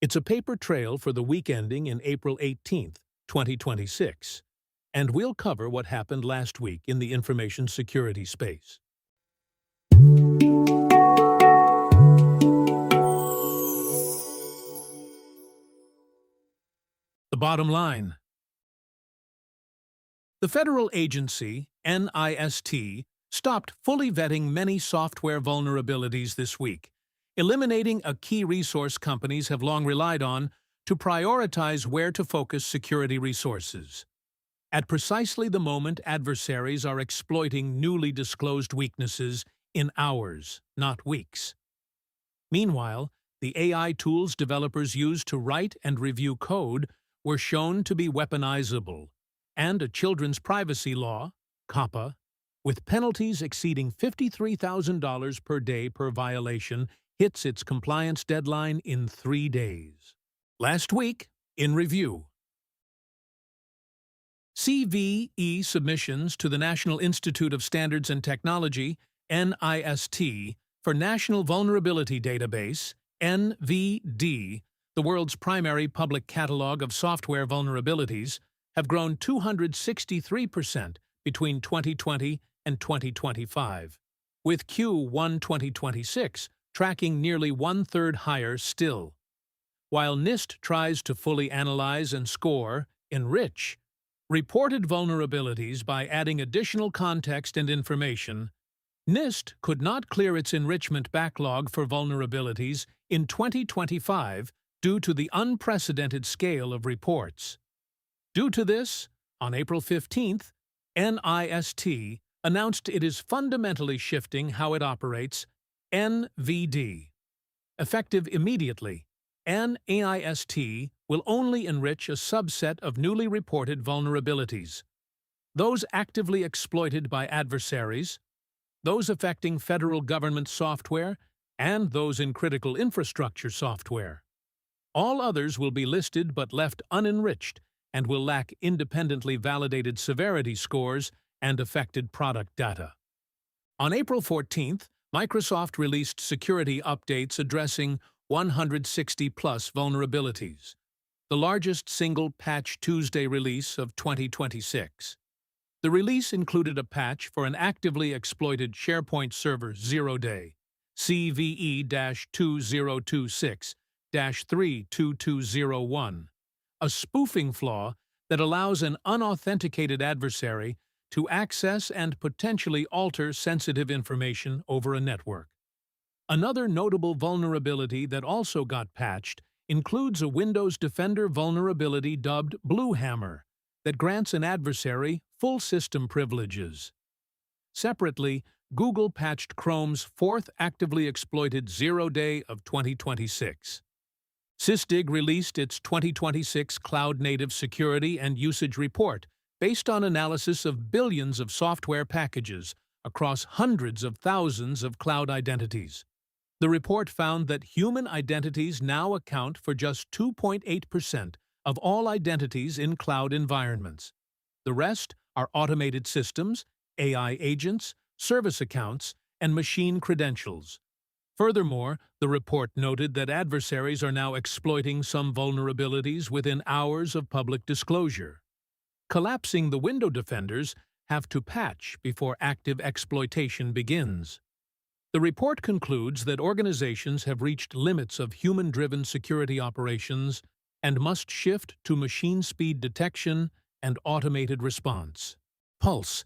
It's a paper trail for the week ending in April 18th, 2026, and we'll cover what happened last week in the information security space. The bottom line. The federal agency, NIST, stopped fully vetting many software vulnerabilities this week, eliminating a key resource companies have long relied on to prioritize where to focus security resources. At precisely the moment adversaries are exploiting newly disclosed weaknesses in hours, not weeks. Meanwhile, the AI tools developers use to write and review code were shown to be weaponizable, and a children's privacy law, COPPA, with penalties exceeding $53,000 per day per violation, hits its compliance deadline in 3 days. Last week, in review. CVE submissions to the National Institute of Standards and Technology, NIST, for National Vulnerability Database, NVD, the world's primary public catalog of software vulnerabilities, have grown 263% between 2020 and 2025, with Q1 2026 tracking nearly one-third higher still. While NIST tries to fully analyze and score, enrich, reported vulnerabilities by adding additional context and information, NIST could not clear its enrichment backlog for vulnerabilities in 2025 due to the unprecedented scale of reports. Due to this, on April 15th, NIST announced it is fundamentally shifting how it operates NVD. Effective immediately, NIST will only enrich a subset of newly reported vulnerabilities, those actively exploited by adversaries, those affecting federal government software, and those in critical infrastructure software. All others will be listed but left unenriched and will lack independently validated severity scores and affected product data. On April 14th, Microsoft released security updates addressing 160-plus vulnerabilities, the largest single Patch Tuesday release of 2026. The release included a patch for an actively exploited SharePoint Server 0-day, CVE-2026-32201, a spoofing flaw that allows an unauthenticated adversary to access and potentially alter sensitive information over a network. Another notable vulnerability that also got patched includes a Windows Defender vulnerability dubbed Blue Hammer that grants an adversary full system privileges. Separately, Google patched Chrome's fourth actively exploited 0-day of 2026. Sysdig released its 2026 Cloud-Native Security and Usage Report based on analysis of billions of software packages across hundreds of thousands of cloud identities. The report found that human identities now account for just 2.8% of all identities in cloud environments. The rest are automated systems, AI agents, service accounts, and machine credentials. Furthermore, the report noted that adversaries are now exploiting some vulnerabilities within hours of public disclosure. Collapsing the window defenders have to patch before active exploitation begins. The report concludes that organizations have reached limits of human-driven security operations and must shift to machine-speed detection and automated response. Pulse.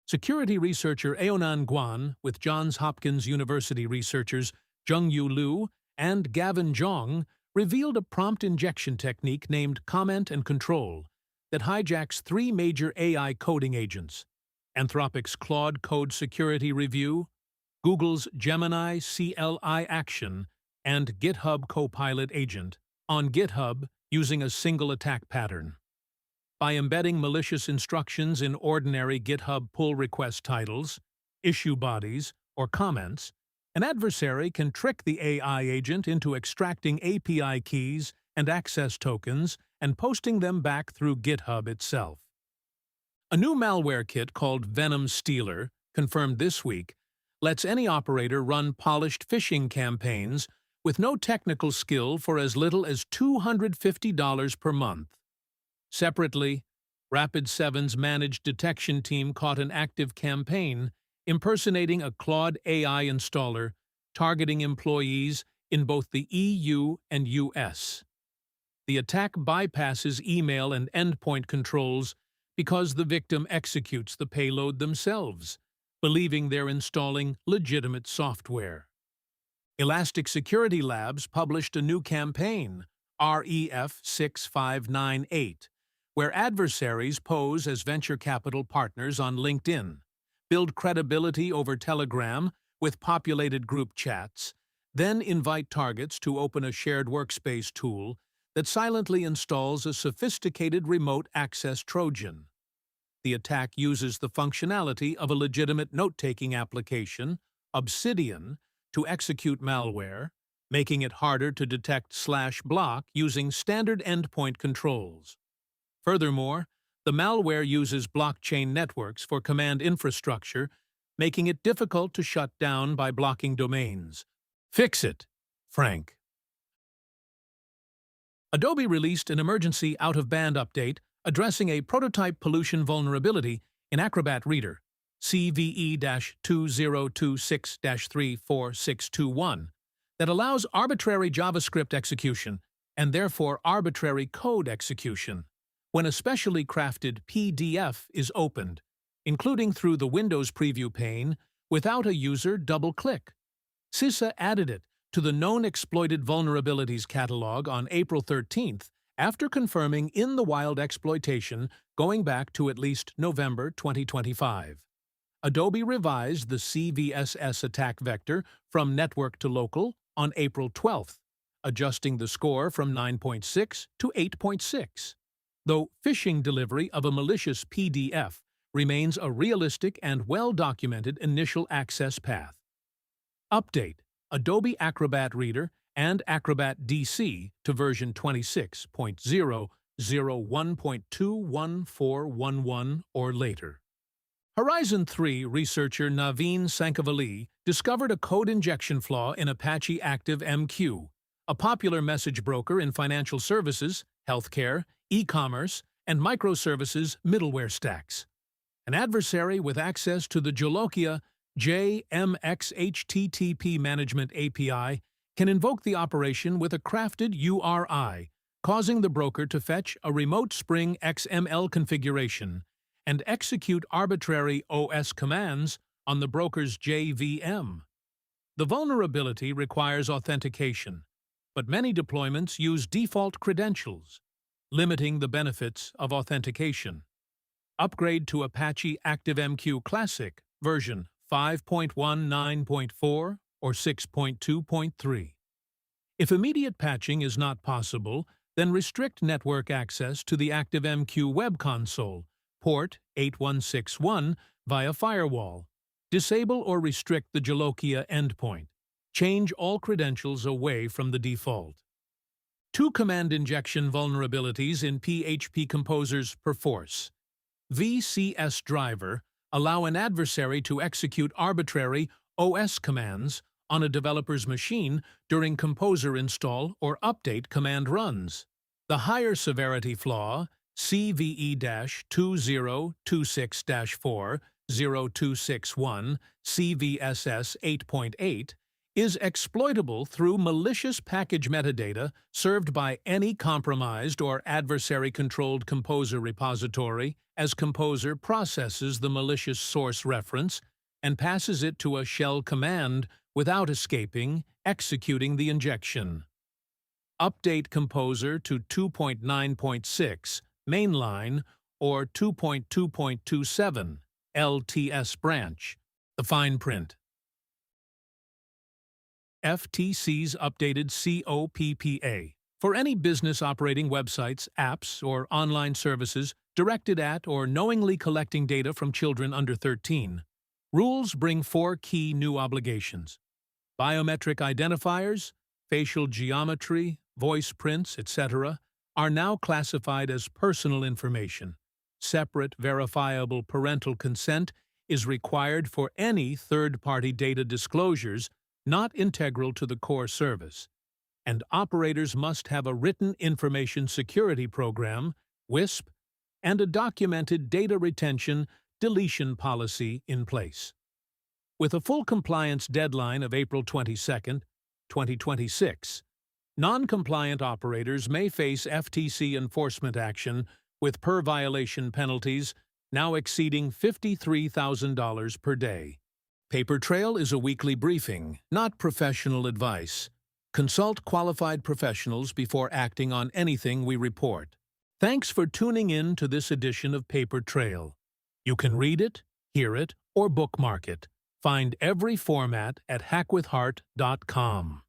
Security researcher Aonan Guan with Johns Hopkins University researchers Jungyu Liu and Gavin Zhang revealed a prompt injection technique named Comment and Control that hijacks 3 major AI coding agents: Anthropic's Claude Code Security Review, Google's Gemini CLI Action, and GitHub Copilot Agent on GitHub using a single attack pattern. By embedding malicious instructions in ordinary GitHub pull request titles, issue bodies, or comments, an adversary can trick the AI agent into extracting API keys and access tokens and posting them back through GitHub itself. A new malware kit called Venom Stealer, confirmed this week, lets any operator run polished phishing campaigns with no technical skill for as little as $250 per month. Separately, Rapid7's managed detection team caught an active campaign impersonating a Claude AI installer targeting employees in both the EU and US. The attack bypasses email and endpoint controls because the victim executes the payload themselves, believing they're installing legitimate software. Elastic Security Labs published a new campaign, REF 6598, where adversaries pose as venture capital partners on LinkedIn, build credibility over Telegram with populated group chats, then invite targets to open a shared workspace tool that silently installs a sophisticated remote access Trojan. The attack uses the functionality of a legitimate note-taking application, Obsidian, to execute malware, making it harder to detect/block using standard endpoint controls. Furthermore, the malware uses blockchain networks for command infrastructure, making it difficult to shut down by blocking domains. Fix it, Frank. Adobe released an emergency out-of-band update addressing a prototype pollution vulnerability in Acrobat Reader, CVE-2026-34621, that allows arbitrary JavaScript execution and therefore arbitrary code execution when a specially crafted PDF is opened, including through the Windows Preview pane, without a user double-click. CISA added it to the Known Exploited Vulnerabilities catalog on April 13th after confirming in-the-wild exploitation going back to at least November 2025. Adobe revised the CVSS attack vector from network to local on April 12th, adjusting the score from 9.6 to 8.6. Though phishing delivery of a malicious PDF remains a realistic and well-documented initial access path. Update Adobe Acrobat Reader and Acrobat DC to version 26.001.21411 or later. Horizon 3 researcher Naveen Sankavalli discovered a code injection flaw in Apache ActiveMQ, a popular message broker in financial services, healthcare, e-commerce, and microservices middleware stacks. An adversary with access to the Jolokia JMX HTTP Management API can invoke the operation with a crafted URI, causing the broker to fetch a remote Spring XML configuration and execute arbitrary OS commands on the broker's JVM. The vulnerability requires authentication, but many deployments use default credentials, limiting the benefits of authentication. Upgrade to Apache ActiveMQ Classic version 5.19.4 or 6.2.3. If immediate patching is not possible, then restrict network access to the ActiveMQ web console, port 8161, via firewall. Disable or restrict the Jolokia endpoint. Change all credentials away from the default. Two command injection vulnerabilities in PHP Composer's Perforce. VCS driver allow an adversary to execute arbitrary OS commands on a developer's machine during Composer install or update command runs. The higher severity flaw, CVE-2026-40261 CVSS 8.8, is exploitable through malicious package metadata served by any compromised or adversary-controlled Composer repository as Composer processes the malicious source reference and passes it to a shell command without executing the injection. Update Composer to 2.9.6 mainline or 2.2.27 LTS branch. The fine print. FTC's updated COPPA for any business operating websites, apps, or online services directed at or knowingly collecting data from children under 13. Rules bring 4 key new obligations. Biometric identifiers, facial geometry, voice prints, etc. are now classified as personal information. Separate, verifiable parental consent is required for any third-party data disclosures, not integral to the core service. And operators must have a written information security program, WISP, and a documented data retention deletion policy in place. With a full compliance deadline of April 22, 2026, non-compliant operators may face FTC enforcement action with per-violation penalties now exceeding $53,000 per day. Paper Trail is a weekly briefing, not professional advice. Consult qualified professionals before acting on anything we report. Thanks for tuning in to this edition of Paper Trail. You can read it, hear it, or bookmark it. Find every format at hackwithheart.com.